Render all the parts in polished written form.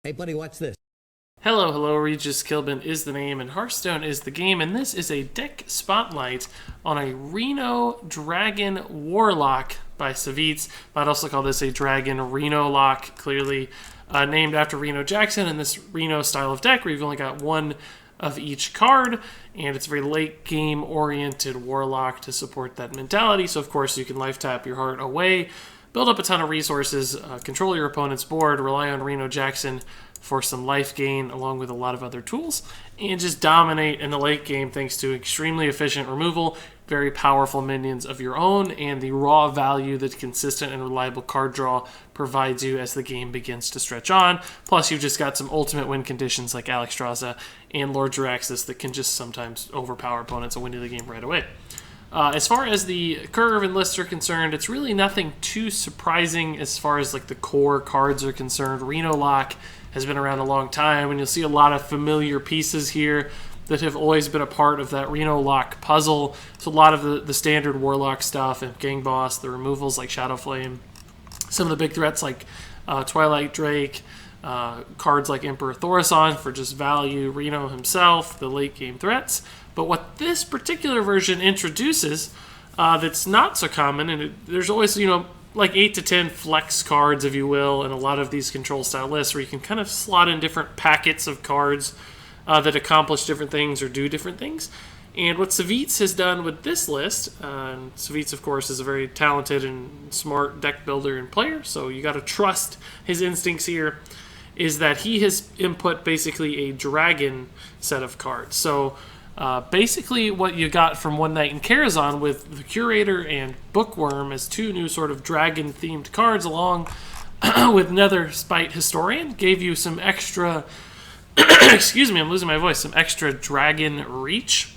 Hey, buddy, watch this. Hello, Regis Kilbin is the name, and Hearthstone is the game, and this is a deck spotlight on a Reno Dragon Warlock by Savjz. Might also call this a Dragon Reno Lock, clearly named after Reno Jackson, in this Reno style of deck where you've only got one of each card, and it's a very late game oriented Warlock to support that mentality. So of course you can life tap your heart away, build up a ton of resources, control your opponent's board, rely on Reno Jackson for some life gain along with a lot of other tools, and just dominate in the late game thanks to extremely efficient removal, very powerful minions of your own, and the raw value that consistent and reliable card draw provides you as the game begins to stretch on. Plus you've just got some ultimate win conditions like Alexstrasza and Lord Jaraxxus that can just sometimes overpower opponents and win you the game right away. As far as the curve and lists are concerned, it's really nothing too surprising as far as like the core cards are concerned. Reno Lock has been around a long time, and you'll see a lot of familiar pieces here that have always been a part of that Reno Lock puzzle. So a lot of the standard Warlock stuff and Gang Boss, the removals like Shadow Flame, some of the big threats like Twilight Drake, cards like Emperor Thaurissan for just value, Reno himself, the late game threats. But what this particular version introduces that's not so common, and there's always, like 8 to 10 flex cards, if you will, in a lot of these control style lists where you can kind of slot in different packets of cards that accomplish different things or do different things. And what Savjz has done with this list, Savjz, of course, is a very talented and smart deck builder and player, so you got to trust his instincts here, is that he has input basically a dragon set of cards. So basically what you got from One Night in Karazhan with the Curator and Bookworm as two new sort of dragon-themed cards along with Nether Spite Historian gave you some extra, excuse me, I'm losing my voice, some extra dragon reach.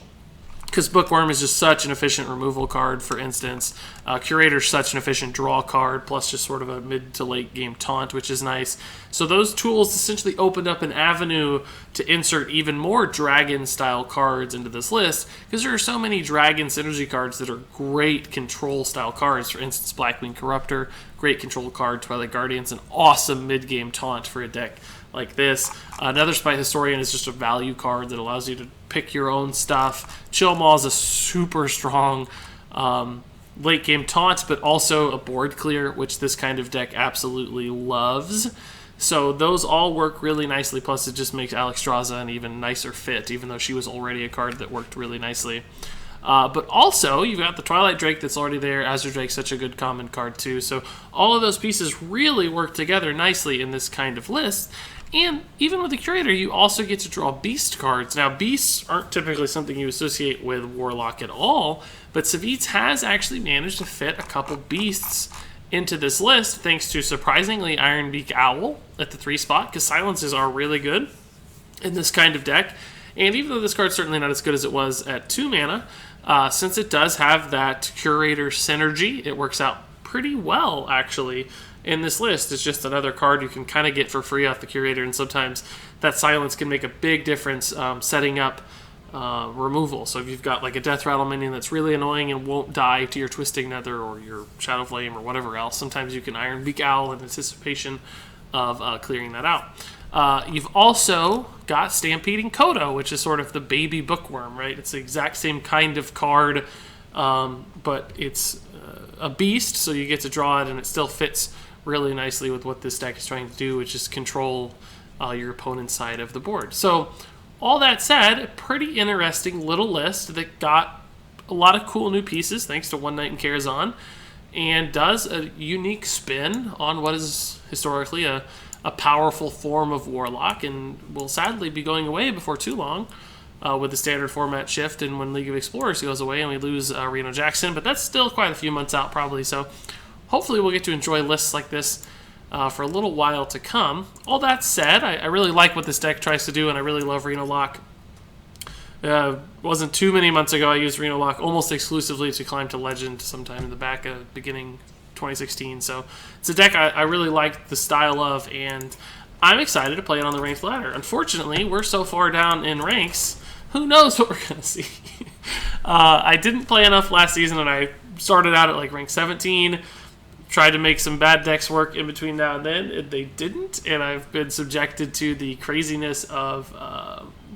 Because Bookworm is just such an efficient removal card, for instance. Curator's such an efficient draw card, plus just sort of a mid to late game taunt, which is nice. So those tools essentially opened up an avenue to insert even more dragon-style cards into this list, because there are so many dragon synergy cards that are great control-style cards. For instance, Blackwing Corruptor, great control card. Twilight Guardian's an awesome mid-game taunt for a deck like this. Nether Spite Historian is just a value card that allows you to pick your own stuff. Chill Maw is a super strong late game taunt, but also a board clear, which this kind of deck absolutely loves. So those all work really nicely, plus it just makes Alexstrasza an even nicer fit, even though she was already a card that worked really nicely. But also, you've got the Twilight Drake that's already there. Azure Drake's such a good common card too. So all of those pieces really work together nicely in this kind of list. And even with the Curator, you also get to draw Beast cards. Now, Beasts aren't typically something you associate with Warlock at all, but Savjz has actually managed to fit a couple Beasts into this list, thanks to, surprisingly, Ironbeak Owl at the 3 spot, because silences are really good in this kind of deck. And even though this card's certainly not as good as it was at 2 mana, since it does have that Curator synergy, it works out pretty well, actually, in this list. It's just another card you can kind of get for free off the Curator, and sometimes that silence can make a big difference setting up removal. So if you've got like a Death Rattle minion that's really annoying and won't die to your Twisting Nether or your Shadow Flame or whatever else, sometimes you can Ironbeak Owl in anticipation of clearing that out. You've also got Stampeding Kodo, which is sort of the baby Bookworm, right? It's the exact same kind of card, but it's a beast, so you get to draw it, and it still fits really nicely with what this deck is trying to do, which is control your opponent's side of the board. So all that said, a pretty interesting little list that got a lot of cool new pieces thanks to One Night in Karazhan, and does a unique spin on what is historically a powerful form of Warlock, and will sadly be going away before too long with the standard format shift and when League of Explorers goes away and we lose Reno Jackson, but that's still quite a few months out probably, so hopefully we'll get to enjoy lists like this for a little while to come. All that said, I really like what this deck tries to do, and I really love Reno Lock. Wasn't too many months ago I used Reno Lock almost exclusively to climb to Legend sometime in the beginning 2016. So it's a deck I really like the style of, and I'm excited to play it on the ranked ladder. Unfortunately, we're so far down in ranks, who knows what we're going to see. I didn't play enough last season, and I started out at like rank 17. tried to make some bad decks work in between now and then, and they didn't. And I've been subjected to the craziness of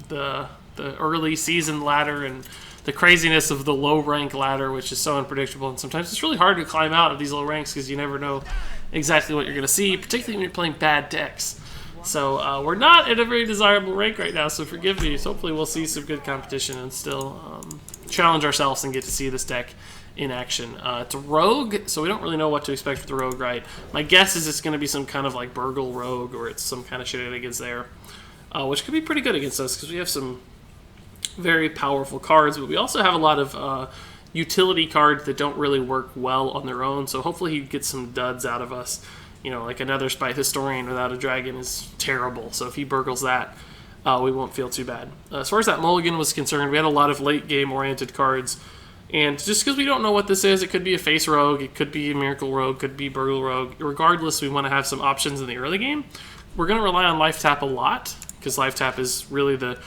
the early season ladder and the craziness of the low rank ladder, which is so unpredictable. And sometimes it's really hard to climb out of these low ranks because you never know exactly what you're going to see, particularly when you're playing bad decks. So we're not at a very desirable rank right now, so forgive me. So hopefully we'll see some good competition and still challenge ourselves and get to see this deck in action. It's a rogue, so we don't really know what to expect with the rogue, right? My guess is it's going to be some kind of like Burgle rogue, or it's some kind of shenanigans there, which could be pretty good against us because we have some very powerful cards, but we also have a lot of utility cards that don't really work well on their own, so hopefully he gets some duds out of us. You know, like another Spite Historian without a dragon is terrible, so if he burgles that, we won't feel too bad. As far as that mulligan was concerned, we had a lot of late game oriented cards, and just because we don't know what this is, it could be a face rogue, it could be a miracle rogue, could be burgle rogue. Regardless, we want to have some options in the early game. We're going to rely on life tap a lot, because life tap is really the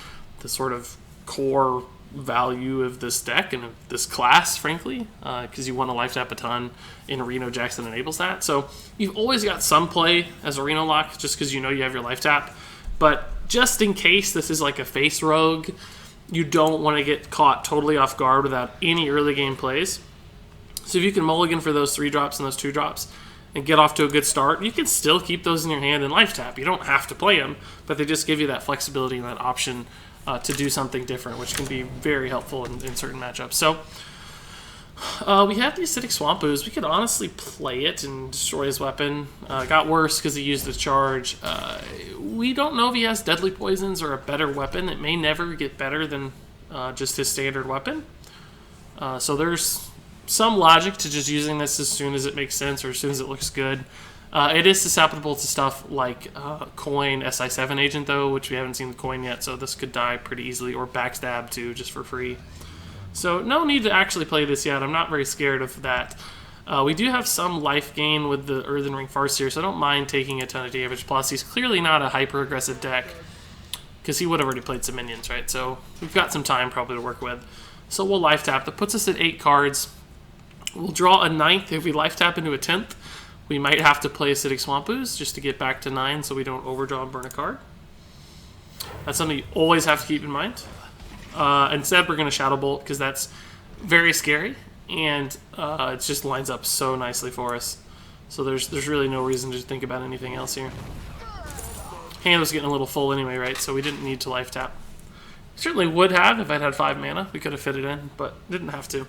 sort of core value of this deck and of this class, frankly, because you want to life tap a ton, and Reno Jackson enables that. So you've always got some play as a Reno lock, just because you know you have your life tap. But just in case this is like a face rogue, you don't want to get caught totally off guard without any early game plays. So if you can mulligan for those 3 drops and those 2 drops and get off to a good start, you can still keep those in your hand and life tap. You don't have to play them, but they just give you that flexibility and that option to do something different, which can be very helpful in certain matchups. So we have the Acidic Swamp Ooze. We could honestly play it and destroy his weapon. Got worse because he used the charge. We don't know if he has Deadly Poisons or a better weapon. It may never get better than just his standard weapon. So there's some logic to just using this as soon as it makes sense or as soon as it looks good. It is susceptible to stuff like Coin SI7 Agent, though, which we haven't seen the Coin yet, so this could die pretty easily, or Backstab, too, just for free. So no need to actually play this yet. I'm not very scared of that. We do have some life gain with the Earthen Ring Farseer, so I don't mind taking a ton of damage. Plus, he's clearly not a hyper-aggressive deck, because he would have already played some minions, right? So we've got some time probably to work with. So we'll life tap. That puts us at 8 cards. We'll draw a 9th. If we life tap into a 10th, we might have to play Acidic Swamp Ooze just to get back to 9 so we don't overdraw and burn a card. That's something you always have to keep in mind. Instead, we're going to Shadow Bolt because that's very scary, and it just lines up so nicely for us. So there's really no reason to think about anything else here. Hand was getting a little full anyway, right? So we didn't need to life tap. Certainly would have if I'd had 5 mana. We could have fit it in, but didn't have to.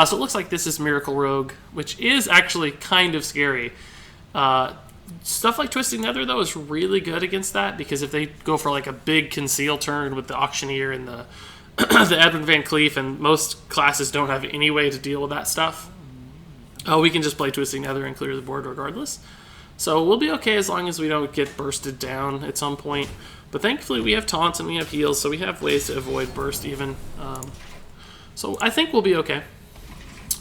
So it looks like this is Miracle Rogue, which is actually kind of scary. Stuff like Twisting Nether, though, is really good against that, because if they go for like a big conceal turn with the Auctioneer and the the Edwin Van Cleef, and most classes don't have any way to deal with that stuff, we can just play Twisting Nether and clear the board regardless. So we'll be okay as long as we don't get bursted down at some point. But thankfully we have taunts and we have heals, so we have ways to avoid burst even. So I think we'll be okay.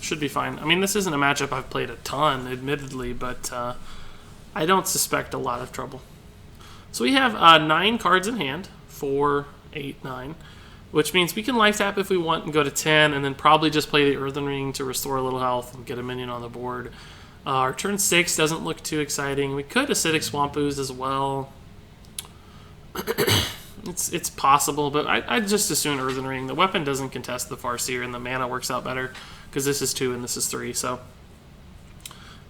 Should be fine. I mean, this isn't a matchup I've played a ton, admittedly, but I don't suspect a lot of trouble. So we have 9 cards in hand, 4, 8, 9, which means we can life tap if we want and go to 10, and then probably just play the Earthen Ring to restore a little health and get a minion on the board. Our turn 6 doesn't look too exciting. We could Acidic Swamp Ooze as well. It's possible, but I'd just assume Earthen Ring. The weapon doesn't contest the Farseer, and the mana works out better, because this is 2 and this is 3. So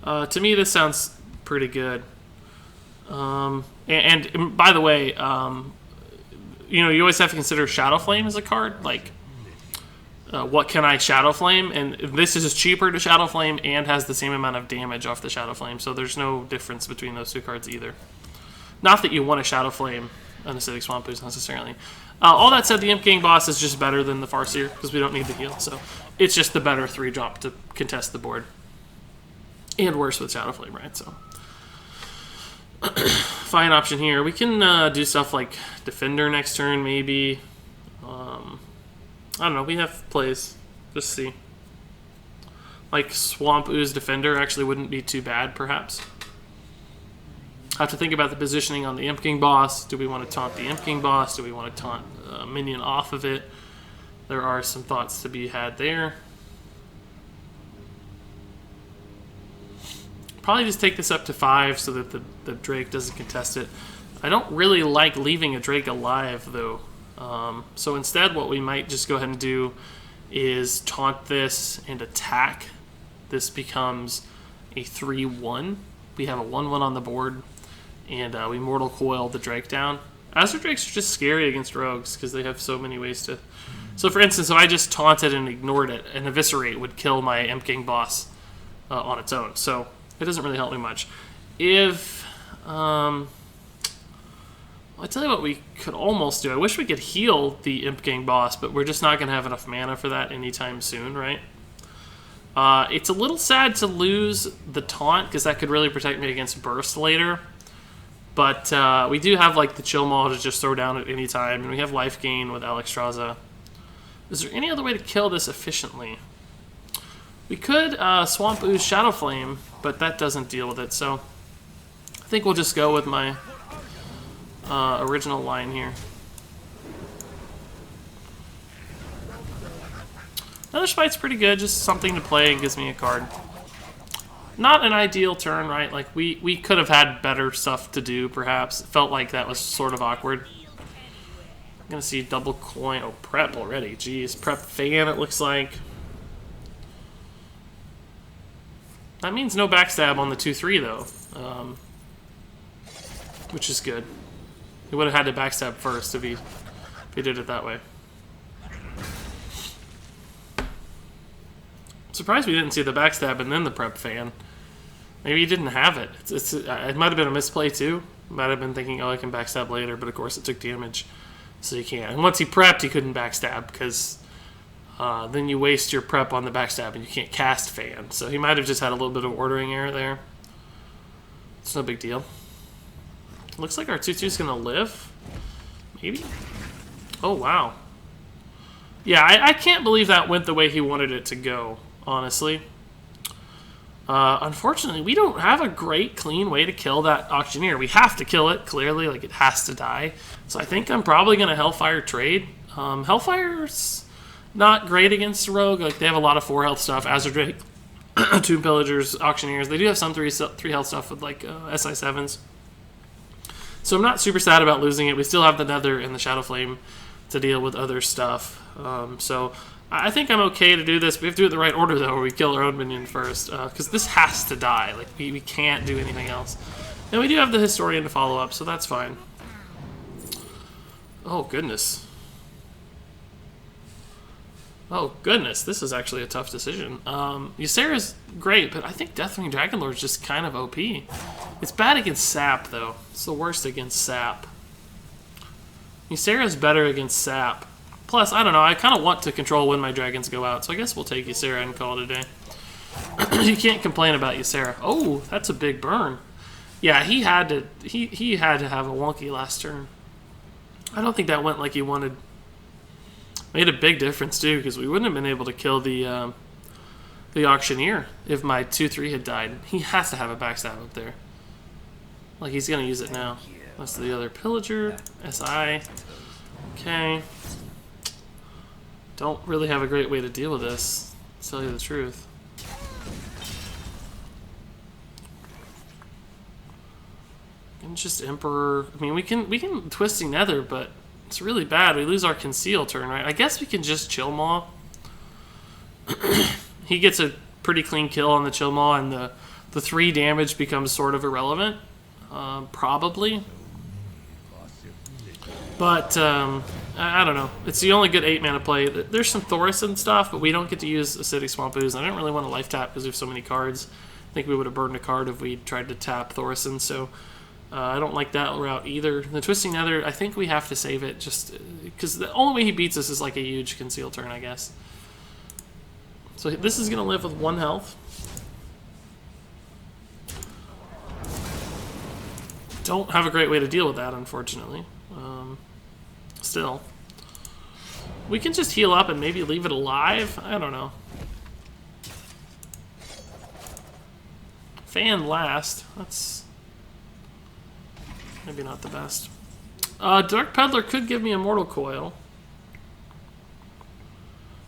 to me, this sounds pretty good. And by the way, you know, you always have to consider Shadow Flame as a card. Like, what can I Shadow Flame? And this is cheaper to Shadow Flame and has the same amount of damage off the Shadow Flame. So there's no difference between those 2 cards either. Not that you want to Shadow Flame an Acidic Swamp Ooze necessarily. All that said, the Imp King boss is just better than the Farseer because we don't need the heal. So it's just the better 3-drop to contest the board. And worse with Shadow Flame, right? So fine option here. We can do stuff like Defender next turn, maybe. I don't know. We have plays. Just see. Like Swamp Ooze Defender actually wouldn't be too bad, perhaps. Have to think about the positioning on the Imp King boss. Do we want to taunt the Imp King boss? Do we want to taunt a minion off of it? There are some thoughts to be had there. Probably just take this up to 5 so that the Drake doesn't contest it. I don't really like leaving a Drake alive, though. So instead, what we might just go ahead and do is taunt this and attack. This becomes a 3-1. We have a 1-1 on the board, and we Mortal Coil the Drake down. Azure Drakes are just scary against rogues because they have so many ways to... So for instance, if I just taunted and ignored it, an Eviscerate would kill my Imp King boss on its own. So it doesn't really help me much. If... I'll tell you what we could almost do. I wish we could heal the Imp King boss, but we're just not going to have enough mana for that anytime soon, right? It's a little sad to lose the taunt, because that could really protect me against burst later. But we do have like the Chill Maul to just throw down at any time, and we have life gain with Alexstrasza. Is there any other way to kill this efficiently? We could Swamp Ooze Shadow Flame, but that doesn't deal with it, so I think we'll just go with my original line here. Another Spite's pretty good, just something to play and gives me a card. Not an ideal turn, right? Like, we could have had better stuff to do, perhaps. It felt like that was sort of awkward. I'm gonna see double coin. Oh, prep already. Jeez. Prep fan, it looks like. That means no backstab on the 2-3, though. Which is good. He would have had to backstab first if he did it that way. I'm surprised we didn't see the backstab and then the prep fan. Maybe he didn't have it. It might have been a misplay too. Might have been thinking, oh, I can backstab later, but of course it took damage, so you can't. And once he prepped, he couldn't backstab because then you waste your prep on the backstab and you can't cast fan. So he might have just had a little bit of ordering error there. It's no big deal. Looks like our 2-2 is gonna live. Maybe. Oh wow. Yeah, I can't believe that went the way he wanted it to go, honestly. Unfortunately, we don't have a great, clean way to kill that Auctioneer. We have to kill it, clearly, like it has to die. So I think I'm probably going to Hellfire trade. Hellfire's not great against Rogue. Like, they have a lot of 4 health stuff. Azure Drake, Tomb Pillagers, Auctioneers. They do have some 3 health stuff with, like, SI7s. So I'm not super sad about losing it. We still have the Nether and the Shadow Flame to deal with other stuff. So I think I'm okay to do this. We have to do it in the right order, though, where we kill our own minion first, because this has to die. Like, we can't do anything else. And we do have the Historian to follow up, so that's fine. Oh, goodness. Oh, goodness. This is actually a tough decision. Ysera's great, but I think Deathwing Dragonlord is just kind of OP. It's bad against Sap, though. It's the worst against Sap. Ysera's better against Sap. Plus, I don't know, I kind of want to control when my dragons go out, so I guess we'll take Ysera and call it a day. You can't complain about Ysera. Oh, that's a big burn. Yeah, he had to have a wonky last turn. I don't think that went like he wanted. Made a big difference, too, because we wouldn't have been able to kill the Auctioneer if my 2-3 had died. He has to have a backstab up there. Like, he's going to use it now. That's the other Pillager. SI. Okay. Don't really have a great way to deal with this, to tell you the truth. And just Emperor. I mean, we can Twisting Nether, but it's really bad. We lose our Conceal turn, right? I guess we can just Chill Maw. He gets a pretty clean kill on the Chill Maw, and the 3 damage becomes sort of irrelevant, probably. But I don't know. It's the only good 8-mana play. There's some Thaurissan stuff, but we don't get to use Acidic Swamp Ooze. I didn't really want to life tap because we have so many cards. I think we would have burned a card if we tried to tap Thaurissan, so I don't like that route either. The Twisting Nether, I think we have to save it just because the only way he beats us is like a huge Conceal turn, I guess. So this is going to live with 1 health. Don't have a great way to deal with that, unfortunately. Still. We can just heal up and maybe leave it alive? I don't know. Fan last. That's maybe not the best. Dark Peddler could give me a Mortal Coil.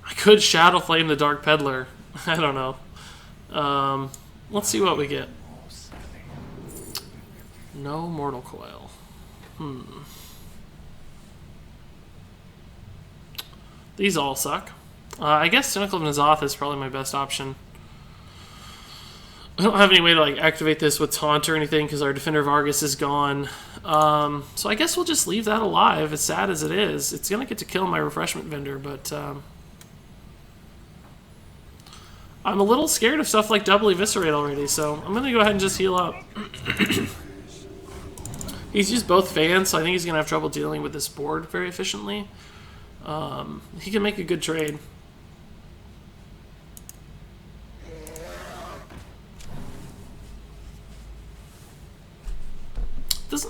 I could Shadow Flame the Dark Peddler. I don't know. Let's see what we get. No Mortal Coil. These all suck. I guess Tentacle of N'Zoth is probably my best option. I don't have any way to like activate this with Taunt or anything because our Defender of Argus is gone. So I guess we'll just leave that alive, as sad as it is. It's going to get to kill my Refreshment Vendor, but I'm a little scared of stuff like Double Eviscerate already, so I'm going to go ahead and just heal up. He's used both fans, so I think he's going to have trouble dealing with this board very efficiently. He can make a good trade.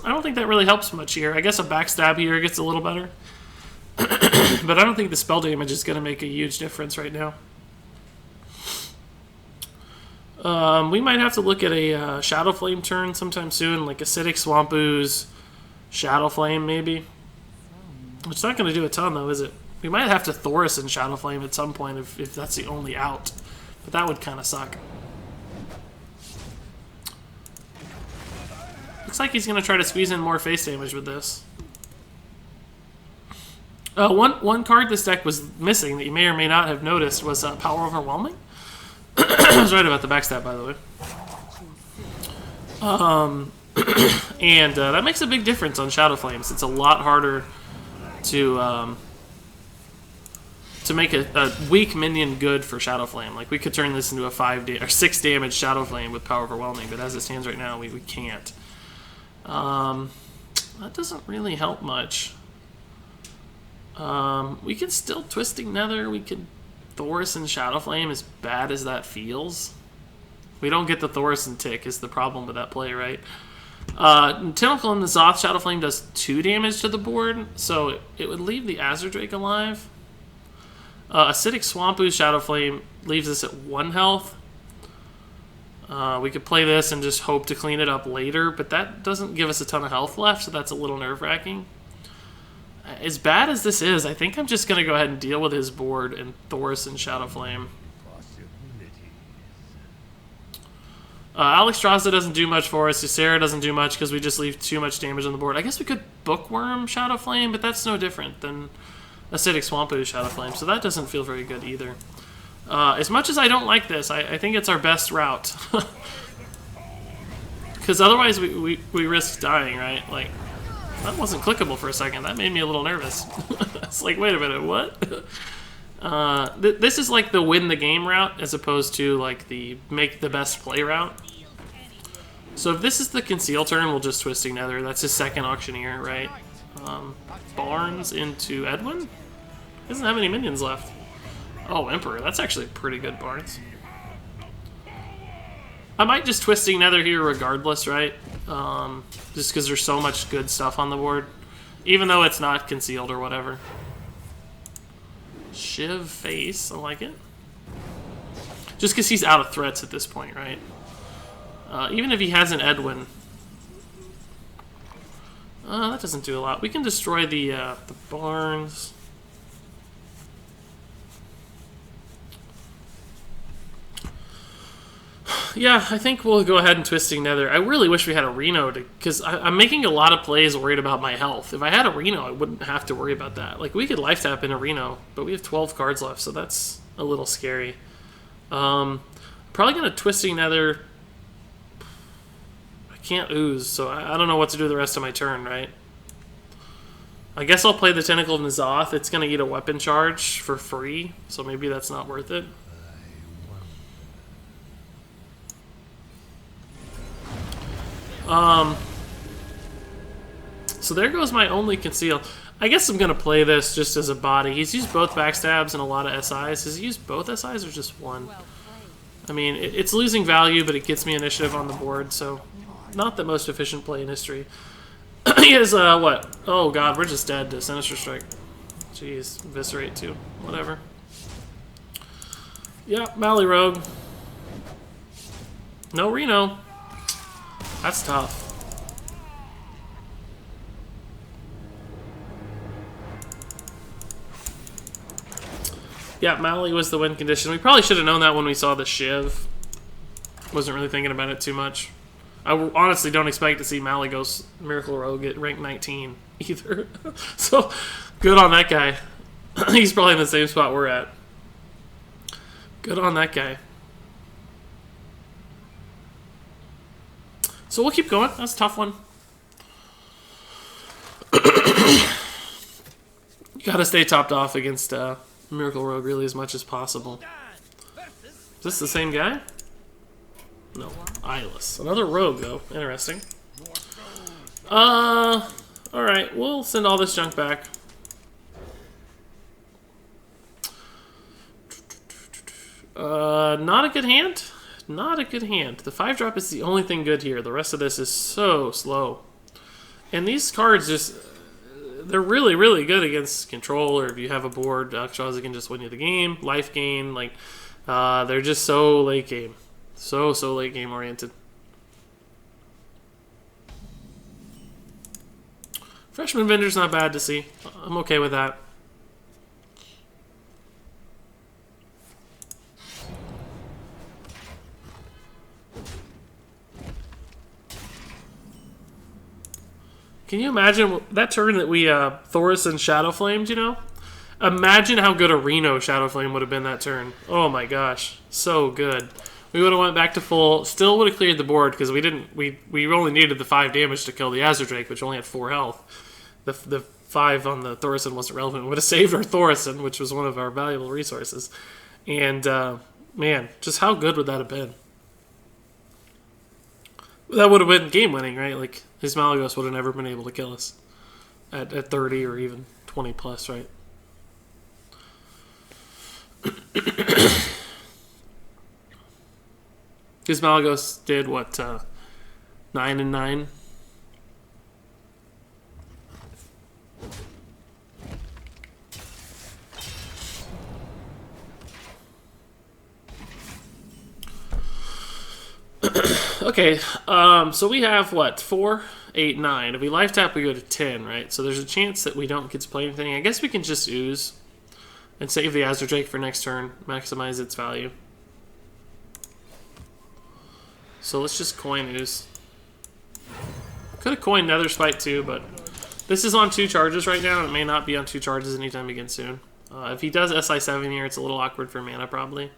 I don't think that really helps much here. I guess a backstab here gets a little better. But I don't think the spell damage is going to make a huge difference right now. We might have to look at a Shadow Flame turn sometime soon, like Acidic Swamp Ooze, Shadow Flame maybe. It's not going to do a ton though, is it? We might have to Thoris and Shadow Flame at some point if that's the only out. But that would kind of suck. Looks like he's going to try to squeeze in more face damage with this. One card this deck was missing that you may or may not have noticed was Power Overwhelming. I was right about the backstab, by the way. And that makes a big difference on Shadow Flames. It's a lot harder to make a weak minion good for Shadow Flame. Like we could turn this into a 6 damage Shadow Flame with Power Overwhelming, but as it stands right now, we can't. That doesn't really help much. We can still Twisting Nether. We could Thoris and Shadow Flame, as bad as that feels. We don't get the Thoris and Tick is the problem with that play, right? Tentacle in the Zoth, Shadow Flame does 2 damage to the board, so it would leave the Azure Drake alive. Acidic Swamp Ooze, Shadow Flame leaves us at 1 health. We could play this and just hope to clean it up later, but that doesn't give us a ton of health left, so that's a little nerve-wracking. As bad as this is, I think I'm just going to go ahead and deal with his board and Thoris and Shadow Flame. Alexstrasza doesn't do much for us. Ysera doesn't do much because we just leave too much damage on the board. I guess we could Bookworm Shadow Flame, but that's no different than Acidic Swamp Ooze Shadow Flame, so that doesn't feel very good either. As much as I don't like this, I think it's our best route. Because otherwise we risk dying, right? Like, that wasn't clickable for a second. That made me a little nervous. It's like, wait a minute, what? This is like the win the game route as opposed to like the make the best play route. So if this is the Conceal turn, we'll just Twisting Nether. That's his second Auctioneer, right? Barnes into Edwin? He doesn't have any minions left. Oh, Emperor. That's actually pretty good, Barnes. I might just Twisting Nether here regardless, right? Just because there's so much good stuff on the board. Even though it's not concealed or whatever. Shiv face. I like it. Just because he's out of threats at this point, right? Even if he has an Edwin. That doesn't do a lot. We can destroy the Barnes. Yeah, I think we'll go ahead and Twisting Nether. I really wish we had a Reno, because I'm making a lot of plays worried about my health. If I had a Reno, I wouldn't have to worry about that. Like, we could life tap in a Reno, but we have 12 cards left, so that's a little scary. Probably going to Twisting Nether. I can't Ooze, so I don't know what to do the rest of my turn, right? I guess I'll play the Tentacle of N'Zoth. It's going to eat a weapon charge for free, so maybe that's not worth it. So there goes my only Conceal. I guess I'm going to play this just as a body. He's used both backstabs and a lot of SIs. Has he used both SIs or just one? I mean, it's losing value, but it gets me initiative on the board, so not the most efficient play in history. He has, what? Oh, God, we're just dead to Sinister Strike. Jeez, Eviscerate, too. Whatever. Yeah, Mally Rogue. No Reno. That's tough. Yeah, Mally was the win condition. We probably should have known that when we saw the Shiv. Wasn't really thinking about it too much. I honestly don't expect to see Malygos Miracle Rogue get ranked 19 either. So, good on that guy. He's probably in the same spot we're at. Good on that guy. So we'll keep going. That's a tough one. You gotta stay topped off against Miracle Rogue really as much as possible. Is this the same guy? No. Eyeless. Another rogue, though. Interesting. Alright. We'll send all this junk back. Not a good hand? Not a good hand. The 5-drop is the only thing good here. The rest of this is so slow. And these cards just... They're really, really good against control, or if you have a board, Dakshaws can just win you the game. Life gain, like... they're just so late game. So late game oriented. Freshman Vendor's not bad to see. I'm okay with that. Can you imagine that turn that we Thoris and Shadow Flamed, you know? Imagine how good a Reno Shadow Flame would have been that turn. Oh my gosh. So good. We would have went back to full, still would have cleared the board because we only needed the 5 damage to kill the Azure Drake, which only had 4 health. The 5 on the Thorison wasn't relevant. It would have saved our Thorison, which was one of our valuable resources. And man, just how good would that have been? That would have been game winning, right? Like his Malygos would have never been able to kill us at 30 or even 20 plus, right? His Malygos did what, 9 and 9? Okay, so we have what, 4, 8, 9. If we life tap, we go to 10, right? So there's a chance that we don't get to play anything. I guess we can just ooze and save the Azure Drake for next turn, maximize its value. So let's just coin ooze. Could have coined Nether Spite too, but this is on 2 charges right now, and it may not be on 2 charges anytime again soon. If he does SI7 here, it's a little awkward for mana probably.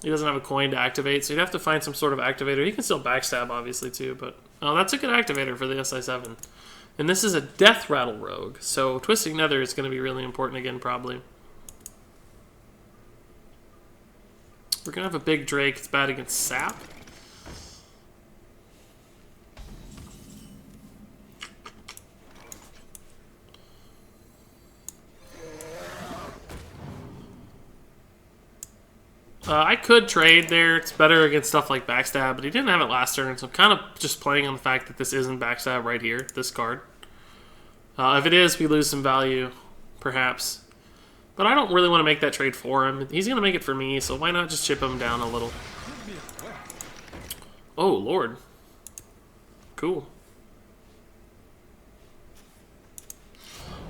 He doesn't have a coin to activate, so you'd have to find some sort of activator. He can still backstab, obviously, too, but... Oh, that's a good activator for the SI7. And this is a Death Rattle Rogue, so Twisting Nether is going to be really important again, probably. We're going to have a big Drake. It's bad against Sap. I could trade there. It's better against stuff like Backstab, but he didn't have it last turn, so I'm kind of just playing on the fact that this isn't Backstab right here, this card. If it is, we lose some value, perhaps. But I don't really want to make that trade for him. He's going to make it for me, so why not just chip him down a little? Oh, Lord. Cool.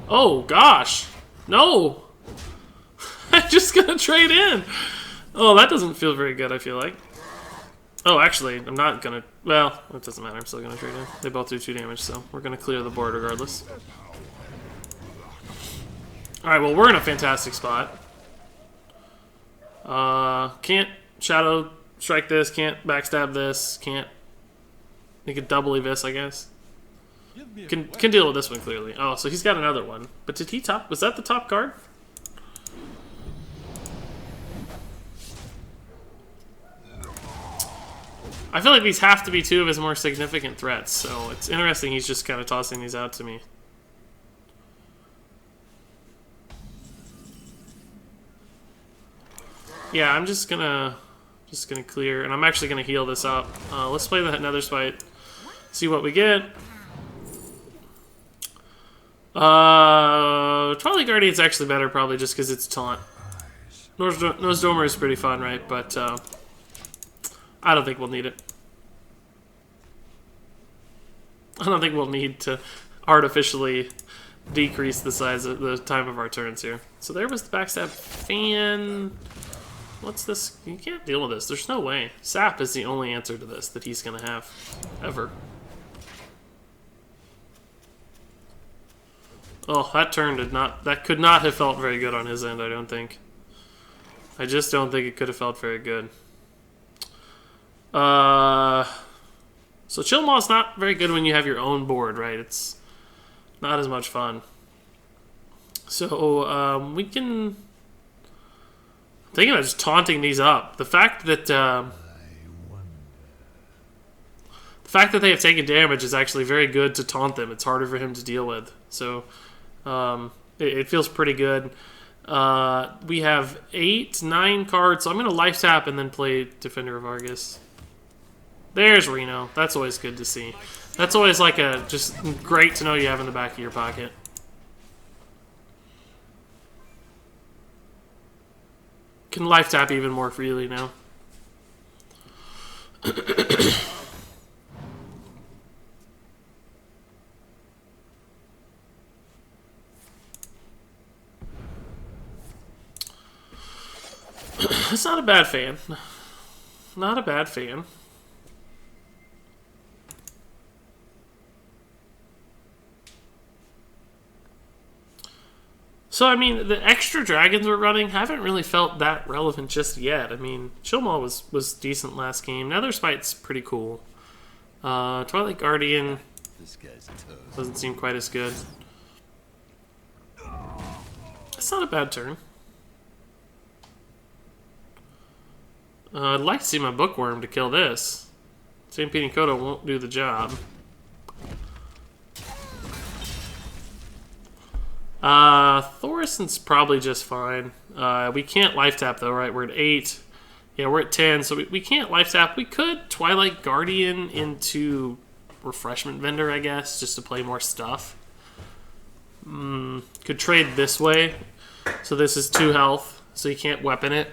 Oh, gosh. No! I'm just going to trade in! Oh, that doesn't feel very good, I feel like. Oh, actually, I'm not gonna... Well, it doesn't matter. I'm still gonna trade in. They both do 2 damage, so we're gonna clear the board regardless. Alright, well, we're in a fantastic spot. Can't Shadow Strike this, can't Backstab this, can't... He could doubly this, I guess. Can deal with this one, clearly. Oh, so he's got another one. But did he top... Was that the top card? I feel like these have to be 2 of his more significant threats, so it's interesting he's just kind of tossing these out to me. Yeah, I'm just gonna clear, and I'm actually gonna heal this up. Let's play the Nether Spite, see what we get. Twilight Guardian's actually better, probably just because it's taunt. Nosedomer is pretty fun, right? But I don't think we'll need it. I don't think we'll need to artificially decrease the size of the time of our turns here. So there was the Backstab fan. What's this? You can't deal with this. There's no way. Sap is the only answer to this that he's going to have. Ever. Oh, that turn did not... That could not have felt very good on his end, I don't think. I just don't think it could have felt very good. So Chill Maw's not very good when you have your own board, right? It's not as much fun. So, we can... I'm thinking about just taunting these up. The fact that they have taken damage is actually very good to taunt them. It's harder for him to deal with. So, it feels pretty good. We have 8, 9 cards. So I'm going to life tap and then play Defender of Argus. There's Reno. That's always good to see. That's always like just great to know you have in the back of your pocket. Can life tap even more freely now. It's not a bad fan. Not a bad fan. So, I mean, the extra dragons we're running haven't really felt that relevant just yet. I mean, Chillmaw was decent last game. Netherspite's pretty cool. Twilight Guardian doesn't seem quite as good. It's not a bad turn. I'd like to see my Bookworm to kill this. St. Pinicoto won't do the job. Thorison's probably just fine. We can't life tap though, right? We're at 8. Yeah, we're at 10, so we can't life tap. We could Twilight Guardian into Refreshment Vendor, I guess, just to play more stuff. Could trade this way. So this is 2 health, so you can't weapon it.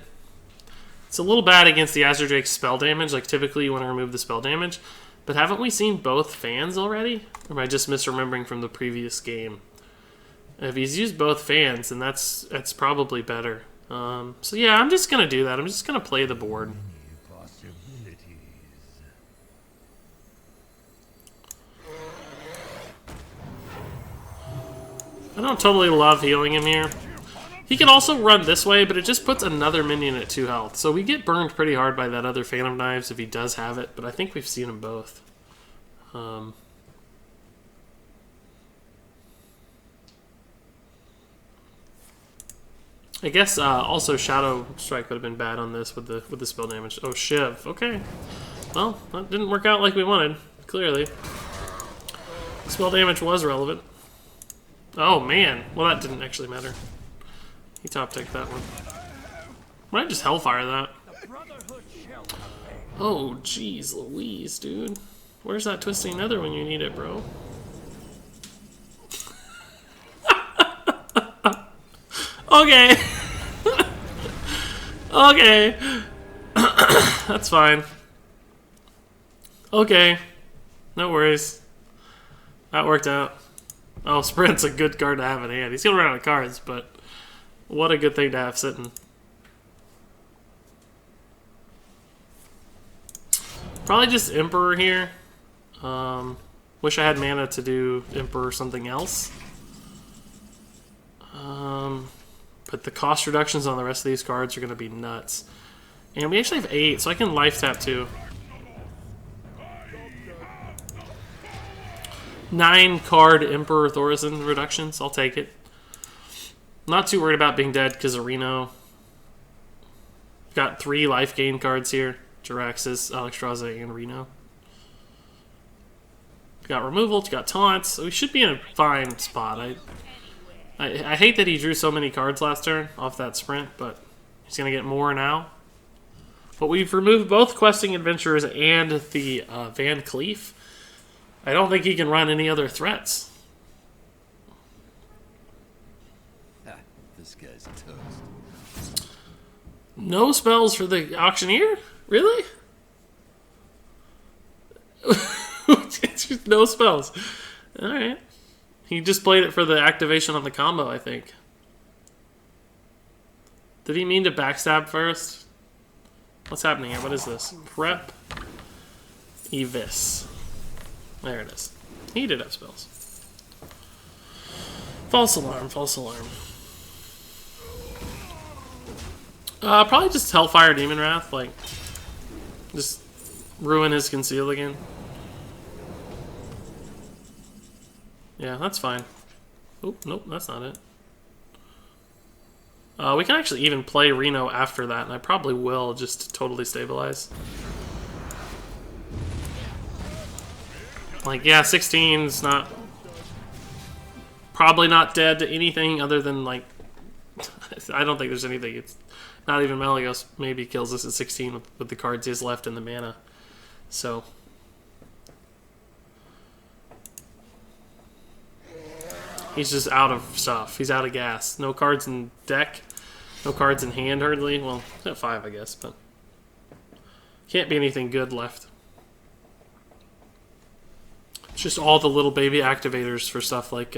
It's a little bad against the Azure Drake's spell damage. Like, typically you want to remove the spell damage. But haven't we seen both fans already? Or am I just misremembering from the previous game? If he's used both fans, then that's probably better. So yeah, I'm just going to do that. I'm just going to play the board. I don't totally love healing him here. He can also run this way, but it just puts another minion at 2 health. So we get burned pretty hard by that other Phantom Knives if he does have it, but I think we've seen them both. I guess also Shadow Strike would have been bad on this with the spell damage. Oh, Shiv. Okay. Well, that didn't work out like we wanted, clearly. Spell damage was relevant. Oh, man. Well, that didn't actually matter. He top-ticked that one. Might just Hellfire that. Oh, jeez Louise, dude. Where's that Twisting Nether when you need it, bro? Okay. Okay. That's fine. Okay. No worries. That worked out. Oh, Sprint's a good card to have in hand. He's gonna run out of cards, but what a good thing to have sitting. Probably just Emperor here. Wish I had mana to do Emperor or something else. But the cost reductions on the rest of these cards are going to be nuts. And we actually have 8, so I can life tap too. 9 card Emperor Thorison reductions. I'll take it. Not too worried about being dead because of Reno. Got 3 life gain cards here. Jiraxis, Alexstrasza, and Reno. Got removal, got taunts. So we should be in a fine spot. I hate that he drew so many cards last turn off that sprint, but he's going to get more now. But we've removed both Questing Adventurers and the Van Cleef. I don't think he can run any other threats. This guy's toast. No spells for the Auctioneer? Really? No spells. Alright. He just played it for the activation on the combo, I think. Did he mean to backstab first? What's happening here? What is this? Prep Evis. There it is. He did have spells. False alarm, false alarm. Probably just Hellfire Demon Wrath, like, just ruin his conceal again. Yeah, that's fine. Oh, nope, that's not it. We can actually even play Reno after that, and I probably will, just to totally stabilize. Like, yeah, 16's not... probably not dead to anything other than, like... I don't think there's anything. It's not even Melios maybe kills us at 16 with the cards he has left and the mana. So... he's just out of stuff. He's out of gas. No cards in deck. No cards in hand, hardly. Well, at 5, I guess, but... can't be anything good left. It's just all the little baby activators for stuff like...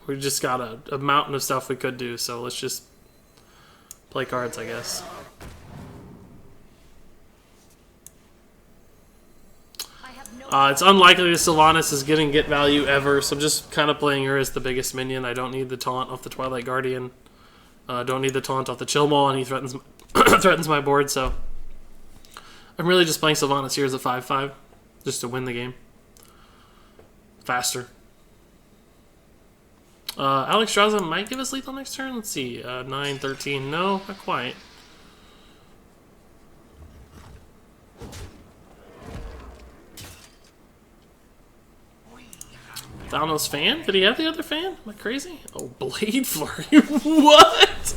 we just got a mountain of stuff we could do, so let's just play cards, I guess. It's unlikely that Sylvanas is getting get value ever, so I'm just kind of playing her as the biggest minion. I don't need the taunt off the Twilight Guardian. Don't need the taunt off the Chill Maul, and he threatens threatens my board, so... I'm really just playing Sylvanas here as a 5/5, just to win the game. Faster. Alex Straza might give us lethal next turn. Let's see. 9, 13. No, not quite. Thanos fan? Did he have the other fan? Am I crazy? Oh, Blade Flurry. What?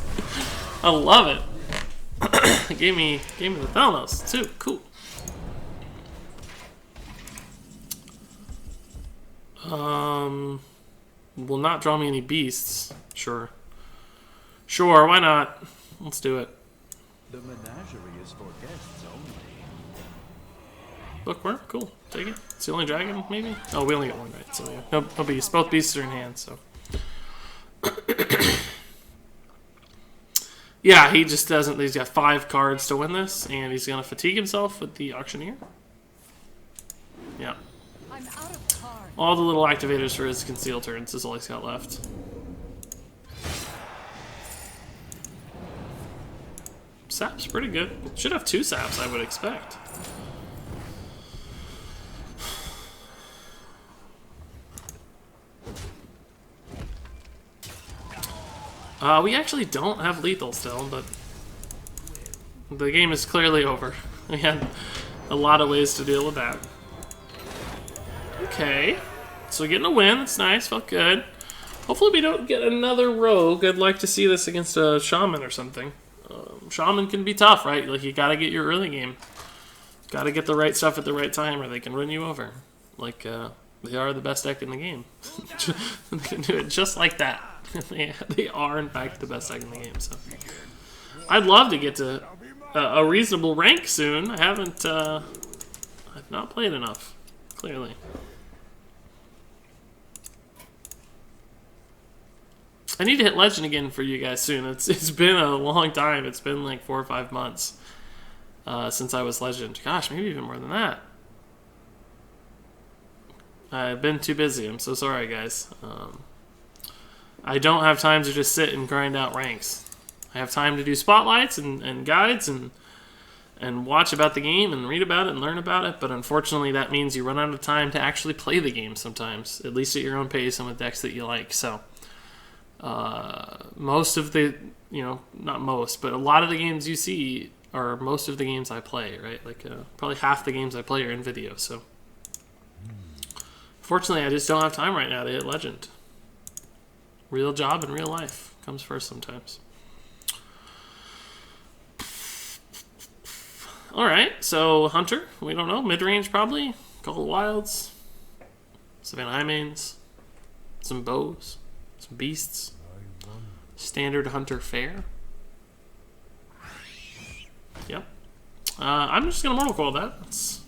I love it. Gave me the Thanos too. Cool. Will not draw me any beasts. Sure. Sure, why not? Let's do it. The menagerie is for guests only. Bookworm? Cool. Take it. It's the only dragon, maybe? Oh, we only got one, right? So, yeah. No beasts. Both beasts are in hand, so. Yeah, he just doesn't... He's got 5 cards to win this, and he's going to fatigue himself with the Auctioneer. Yeah. I'm out of cards. All the little activators for his conceal turns is all he's got left. Sap's pretty good. Should have 2 Saps, I would expect. We actually don't have lethal still, but the game is clearly over. We had a lot of ways to deal with that. Okay, so getting a win, that's nice, felt good. Hopefully we don't get another rogue. I'd like to see this against a shaman or something. Shaman can be tough, right? Like, you gotta get your early game. Gotta get the right stuff at the right time or they can run you over. Like, they are the best deck in the game. They can do it just like that. They are, in fact, the best deck in the game, so... I'd love to get to a reasonable rank soon. I haven't, I've not played enough, clearly. I need to hit Legend again for you guys soon. It's been a long time. It's been like 4 or 5 months since I was Legend. Gosh, maybe even more than that. I've been too busy. I'm so sorry, guys. I don't have time to just sit and grind out ranks. I have time to do spotlights and guides and watch about the game and read about it and learn about it, but unfortunately that means you run out of time to actually play the game sometimes, at least at your own pace and with decks that you like. So most of the, not most, but a lot of the games you see are most of the games I play, right? Like probably half the games I play are in video, so fortunately I just don't have time right now to hit Legend. Real job and real life comes first sometimes. Alright, so Hunter, we don't know, mid-range probably, Call of Wilds, Savannah Highmanes, some bows, some beasts, standard Hunter fare. Yep. I'm just going to Mortal Coil that.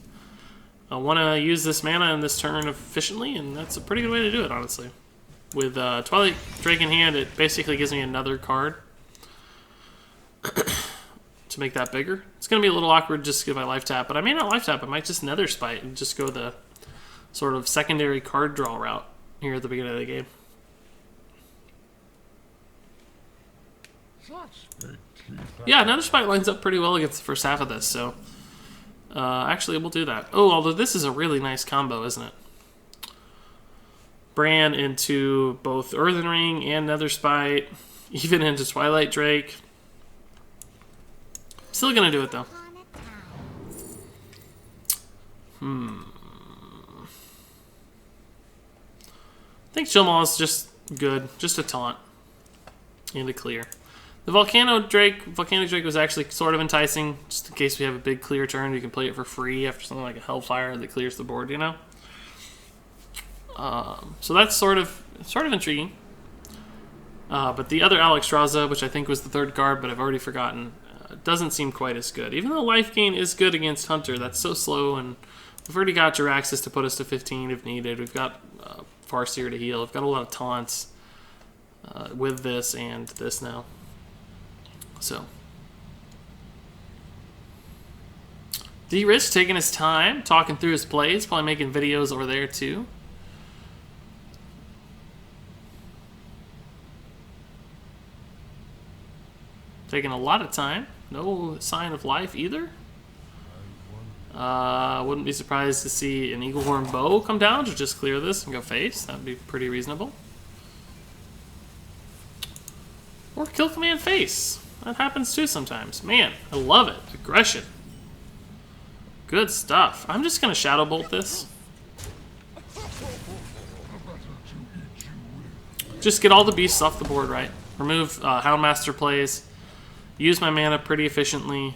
I want to use this mana in this turn efficiently, and that's a pretty good way to do it, honestly. With Twilight Drake in hand, it basically gives me another card to make that bigger. It's going to be a little awkward just if I life tap, but I may not life tap. I might just Nether Spite and just go the sort of secondary card draw route here at the beginning of the game. Yeah, Nether Spite lines up pretty well against the first half of this, so actually we'll do that. Oh, although this is a really nice combo, isn't it? Bran into both Earthen Ring and Nether Spite, even into Twilight Drake. Still gonna do it though. I think Chill Maw is just good, just a taunt and a clear. The Volcanic Drake was actually sort of enticing, just in case we have a big clear turn. You can play it for free after something like a Hellfire that clears the board, you know. So that's sort of intriguing. But the other Alexstrasza, which I think was the third card, but I've already forgotten, doesn't seem quite as good. Even though life gain is good against Hunter, that's so slow, and we've already got Jiraxxus to put us to 15 if needed. We've got Farseer to heal. We've got a lot of taunts with this and this now. So, D-Rich taking his time, talking through his plays, probably making videos over there too. Taking a lot of time. No sign of life either. Wouldn't be surprised to see an Eaglehorn Bow come down to just clear this and go face. That'd be pretty reasonable. Or kill command face. That happens too sometimes. Man, I love it. Aggression. Good stuff. I'm just going to Shadow Bolt this. Just get all the beasts off the board, right? Remove Houndmaster plays. Use my mana pretty efficiently.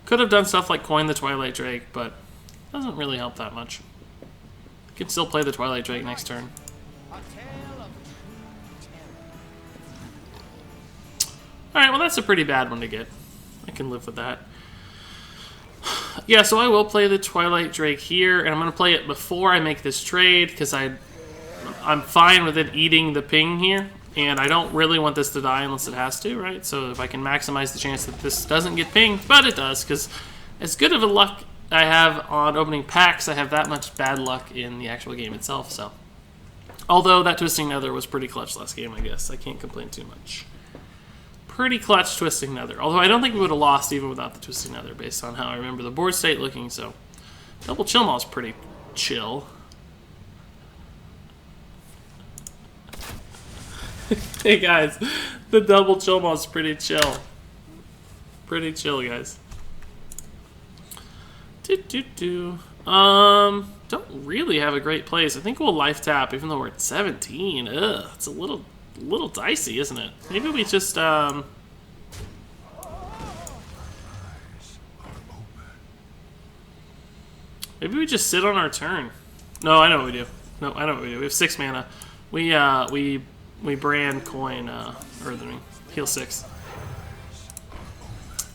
Could have done stuff like coin the Twilight Drake, but doesn't really help that much. Can still play the Twilight Drake next turn. Alright, well that's a pretty bad one to get. I can live with that. Yeah, so I will play the Twilight Drake here, and I'm going to play it before I make this trade, because I'm fine with it eating the ping here, and I don't really want this to die unless it has to, right? So if I can maximize the chance that this doesn't get pinged, but it does, because as good of a luck I have on opening packs, I have that much bad luck in the actual game itself, so. Although that Twisting Nether was pretty clutch last game, I guess. I can't complain too much. Pretty clutch Twisting Nether. Although I don't think we would have lost even without the Twisting Nether based on how I remember the board state looking, so. Double Chill Maw is pretty chill. Hey guys, the double Chill Maw is pretty chill. Pretty chill, guys. Don't really have a great place. I think we'll life tap even though we're at 17. Ugh, it's a little dicey, isn't it? Maybe we just maybe we just sit on our turn. No, I know what we do. No, I know what we do. We have 6 mana. We brand coin Earthen Ring. Heal 6.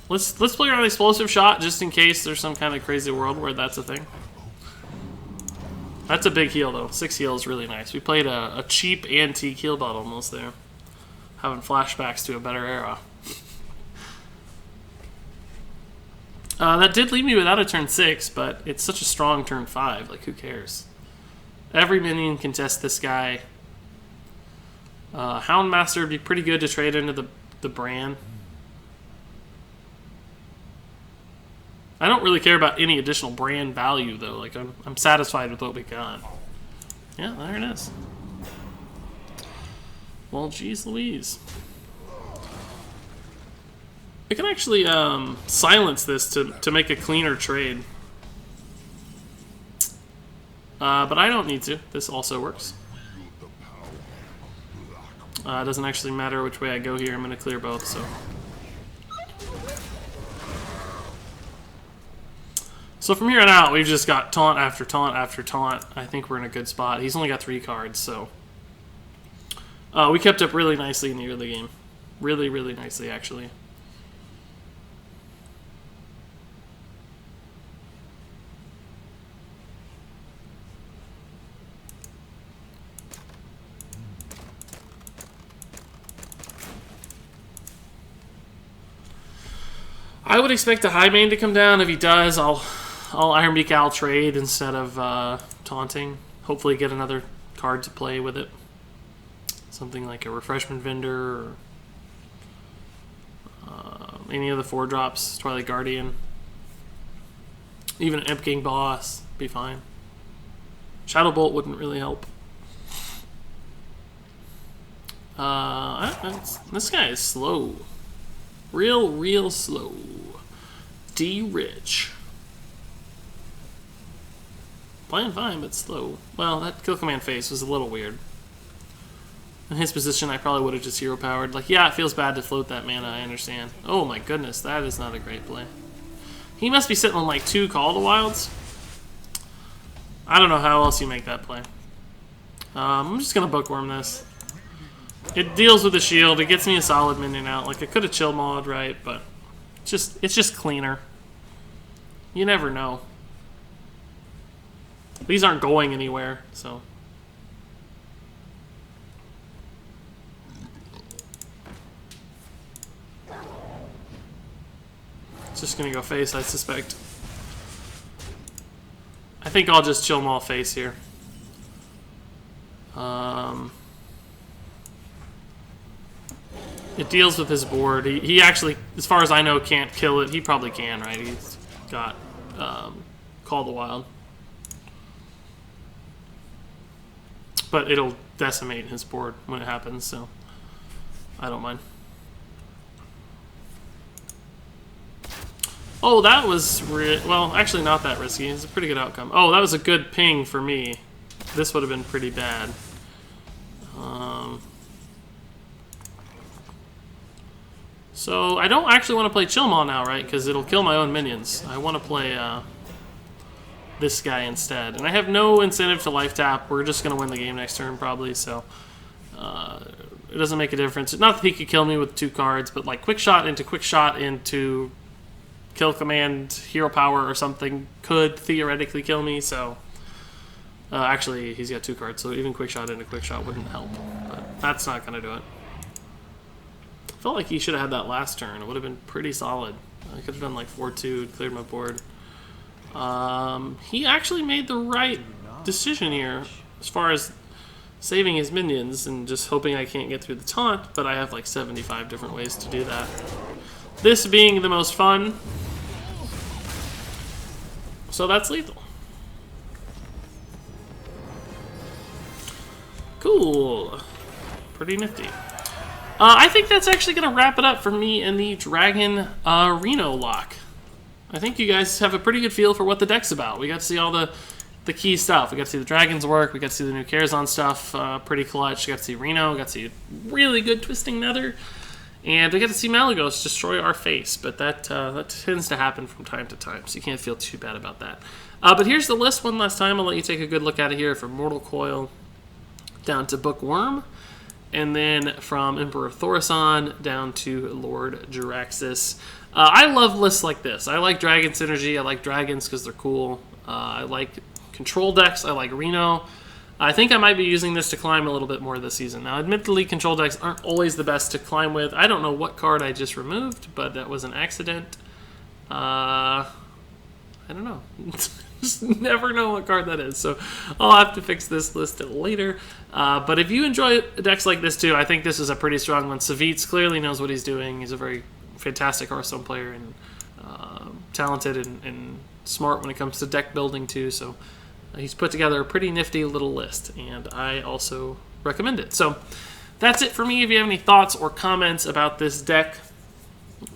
Let's play around Explosive Shot just in case there's some kind of crazy world where that's a thing. That's a big heal though. 6 heal is really nice. We played a cheap antique heal bot almost there. Having flashbacks to a better era. That did leave me without a turn 6, but it's such a strong turn 5. Like, who cares? Every minion can test this guy. Houndmaster would be pretty good to trade into the Bran. I don't really care about any additional brand value, though. Like, I'm satisfied with what we got. Yeah, there it is. Well, geez Louise. I can actually silence this to make a cleaner trade. But I don't need to. This also works. It doesn't actually matter which way I go here. I'm going to clear both, so... So from here on out, we've just got taunt after taunt after taunt. I think we're in a good spot. He's only got 3 cards, so... we kept up really nicely in the early game. Really, really nicely, actually. I would expect the high main to come down. If he does, I'll Iron Beak Owl trade instead of taunting. Hopefully get another card to play with it. Something like a Refreshment Vendor or any of the 4-drops, Twilight Guardian. Even an Imp King Boss, be fine. Shadow Bolt wouldn't really help. This guy is slow. Real slow. D-Rich. Playing fine, but slow. Well, that Kill Command face was a little weird. In his position, I probably would have just hero powered. Like, yeah, it feels bad to float that mana, I understand. Oh my goodness, that is not a great play. He must be sitting on like 2 Call to Wilds. I don't know how else you make that play. I'm just gonna Bookworm this. It deals with the shield. It gets me a solid minion out. Like, I could have chill mod, right? But it's just cleaner. You never know. These aren't going anywhere, so. It's just gonna go face, I suspect. I think I'll just chill Maul face here. It deals with his board. He actually, as far as I know, can't kill it. He probably can, right? He's got Call the Wild. But it'll decimate his board when it happens, so I don't mind. Oh, that was well, actually not that risky. It's a pretty good outcome. Oh, that was a good ping for me. This would have been pretty bad. So I don't actually want to play Chill Maul now, right? Because it'll kill my own minions. I want to play this guy instead. And I have no incentive to life tap. We're just going to win the game next turn, probably. So it doesn't make a difference. Not that he could kill me with 2 cards, but like quick shot into Kill Command, Hero Power, or something could theoretically kill me. So actually, he's got 2 cards, so even quick shot into quick shot wouldn't help. But that's not going to do it. I felt like he should have had that last turn. It would have been pretty solid. I could have done like 4-2, cleared my board. He actually made the right decision here as far as saving his minions and just hoping I can't get through the taunt, but I have like 75 different ways to do that. This being the most fun. So that's lethal. Cool. Pretty nifty. I think that's actually going to wrap it up for me and the Dragon Reno lock. I think you guys have a pretty good feel for what the deck's about. We got to see all the key stuff. We got to see the dragons work. We got to see the new Karazhan stuff. Pretty clutch. We got to see Reno. We got to see really good Twisting Nether. And we got to see Malygos destroy our face. But that tends to happen from time to time, so you can't feel too bad about that. But here's the list one last time. I'll let you take a good look at it here from Mortal Coil down to Bookworm. And then from Emperor Thaurissan down to Lord Jaraxxus. I love lists like this. I like Dragon Synergy. I like dragons because they're cool. I like control decks. I like Reno. I think I might be using this to climb a little bit more this season. Now, admittedly, control decks aren't always the best to climb with. I don't know what card I just removed, but that was an accident. I don't know. Just never know what card that is. So I'll have to fix this list later. But if you enjoy decks like this too, I think this is a pretty strong one. Savjz clearly knows what he's doing. He's a very fantastic Hearthstone player and talented and smart when it comes to deck building too. So he's put together a pretty nifty little list, and I also recommend it. So that's it for me. If you have any thoughts or comments about this deck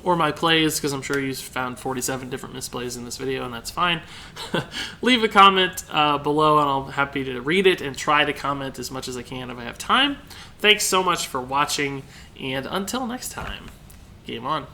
or my plays, because I'm sure you found 47 different misplays in this video, and that's fine, leave a comment below, and I'll be happy to read it and try to comment as much as I can if I have time. Thanks so much for watching, and until next time, game on.